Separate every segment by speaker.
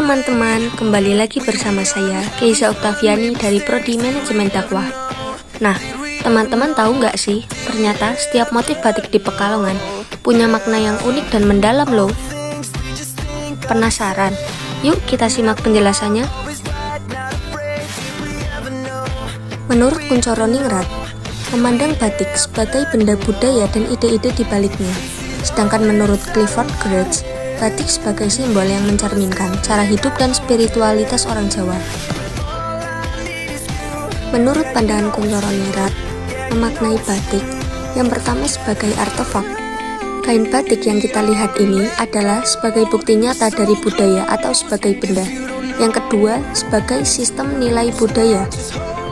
Speaker 1: teman-teman, kembali lagi bersama saya, Keiza Oktaviani dari Prodi Manajemen Dakwah. Nah, teman-teman tahu nggak sih, ternyata setiap motif batik di Pekalongan punya makna yang unik dan mendalam loh. Penasaran? Yuk kita simak penjelasannya. Menurut Kuncoro Ningrat, memandang batik sebagai benda budaya dan ide-ide di baliknya. Sedangkan menurut Clifford Geertz, batik sebagai simbol yang mencerminkan cara hidup dan spiritualitas orang Jawa. Menurut pandangan Kuncoro Ningrat, memaknai batik yang pertama sebagai artefak. Kain batik yang kita lihat ini adalah sebagai bukti nyata dari budaya atau sebagai benda. Yang kedua, sebagai sistem nilai budaya.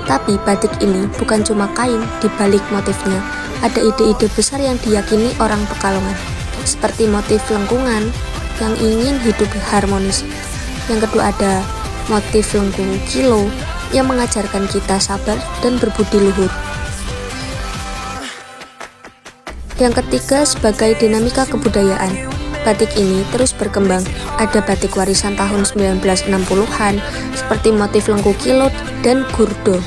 Speaker 1: Tapi batik ini bukan cuma kain, di balik motifnya ada ide-ide besar yang diyakini orang Pekalongan, seperti motif lengkungan yang ingin hidup harmonis. Yang kedua ada motif lengkung kilo yang mengajarkan kita sabar dan berbudi luhur. Yang ketiga sebagai dinamika kebudayaan. Batik ini terus berkembang. Ada batik warisan tahun 1960-an seperti motif lengkung kilo dan gurdo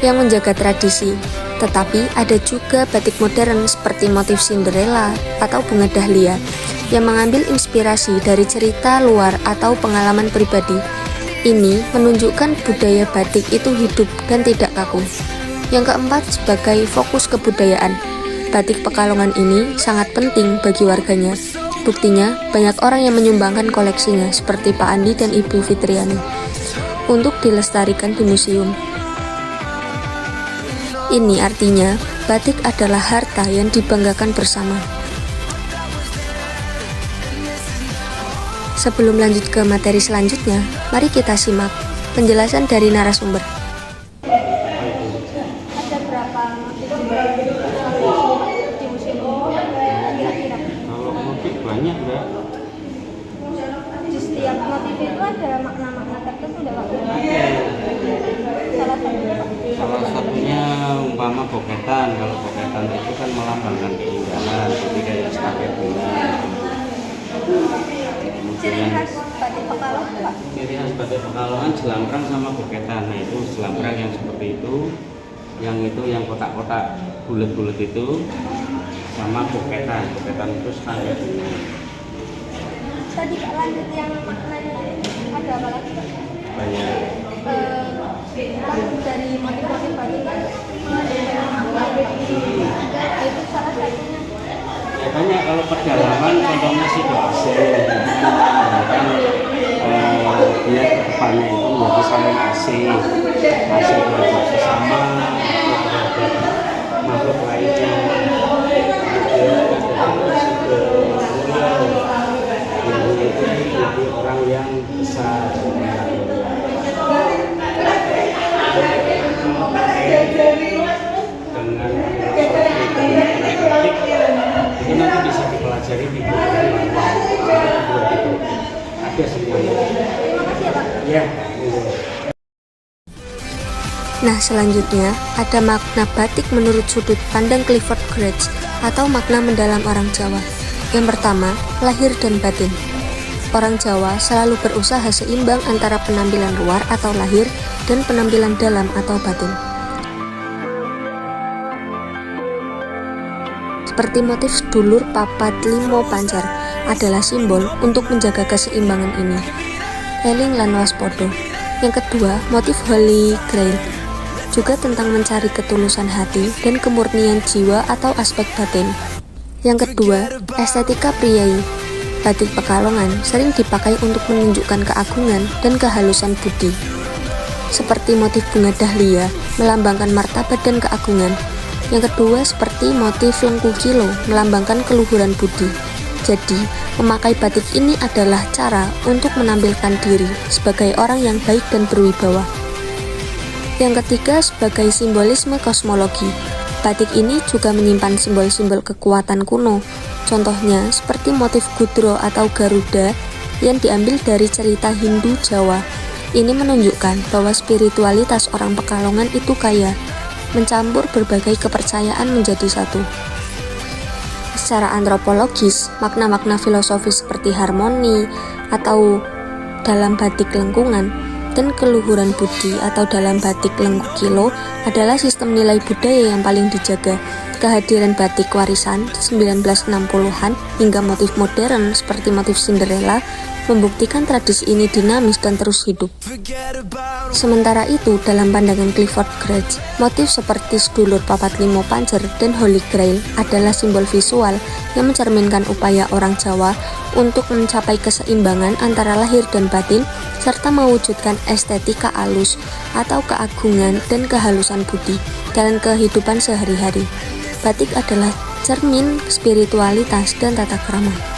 Speaker 1: yang menjaga tradisi. Tetapi ada juga batik modern seperti motif Cinderella atau bunga dahlia yang mengambil inspirasi dari cerita luar atau pengalaman pribadi. Ini menunjukkan budaya batik itu hidup dan tidak kaku. Yang keempat sebagai fokus kebudayaan. Batik Pekalongan ini sangat penting bagi warganya. Buktinya banyak orang yang menyumbangkan koleksinya seperti Pak Andi dan Ibu Fitriani untuk dilestarikan di museum. Ini artinya batik adalah harta yang dibanggakan bersama. Sebelum lanjut ke materi selanjutnya, mari kita simak penjelasan dari narasumber.
Speaker 2: Ada berapa motif di museum kira-kira?
Speaker 3: Kalau motif banyak enggak?
Speaker 2: Di setiap motif itu ada makna-makna tertentu enggak Pak? Salah satunya Pak?
Speaker 3: Salah satunya umpama boketan. Kalau boketan itu kan melambangkan keindahan, jadi kayak stafet bunga.
Speaker 2: Ciri khas batik Pekalongan Pak?
Speaker 3: Ciri khas batik Pekalongan jelamprang sama boketan. Nah itu jelamprang yang seperti itu yang kotak-kotak bulat-bulat itu sama boketan. Boketan itu stafet bunga.
Speaker 2: Tadi Pak lanjut yang maknanya ada apa lagi Pak?
Speaker 3: Banyak.
Speaker 2: Kan dari motif-motif batik kan itu salah satunya.
Speaker 3: Ya banyak, kalau pedalaman contohnya si doase kan dia depannya itu menjadi saling asih terhadap sesama terhadap makhluk lainnya. Dia itu menjadi orang yang besar. Dengan itu nanti bisa dipelajari di buku ada semuanya.
Speaker 2: Terima kasih ya Pak.
Speaker 3: Ya.
Speaker 1: Nah, selanjutnya ada makna batik menurut sudut pandang Clifford Geertz atau makna mendalam orang Jawa. Yang pertama, lahir dan batin. Orang Jawa selalu berusaha seimbang antara penampilan luar atau lahir dan penampilan dalam atau batin. Seperti motif sedulur papat limo pancar adalah simbol untuk menjaga keseimbangan ini. Eling lan waspodo. Yang kedua, motif Holy Grail juga tentang mencari ketulusan hati dan kemurnian jiwa atau aspek batin. Yang kedua, estetika priai. Batik Pekalongan sering dipakai untuk menunjukkan keagungan dan kehalusan budi. Seperti motif bunga dahlia melambangkan martabat dan keagungan. Yang kedua seperti motif lengkung kilo melambangkan keluhuran budi. Jadi, memakai batik ini adalah cara untuk menampilkan diri sebagai orang yang baik dan berwibawa. Yang ketiga sebagai simbolisme kosmologi. Batik ini juga menyimpan simbol-simbol kekuatan kuno. Contohnya seperti motif Gudro atau Garuda yang diambil dari cerita Hindu Jawa. Ini menunjukkan bahwa spiritualitas orang Pekalongan itu kaya, mencampur berbagai kepercayaan menjadi satu. Secara antropologis, makna-makna filosofis seperti harmoni atau dalam batik lengkungan dan keluhuran budi atau dalam batik lengku kilo adalah sistem nilai budaya yang paling dijaga. Kehadiran batik warisan 1960-an hingga motif modern seperti motif Cinderella membuktikan tradisi ini dinamis dan terus hidup. Sementara itu, dalam pandangan Clifford Geertz, motif seperti sedulur papat limo pancer dan Holy Grail adalah simbol visual yang mencerminkan upaya orang Jawa untuk mencapai keseimbangan antara lahir dan batin serta mewujudkan estetika alus atau keagungan dan kehalusan budi dalam kehidupan sehari-hari. Batik adalah cermin spiritualitas dan tata krama.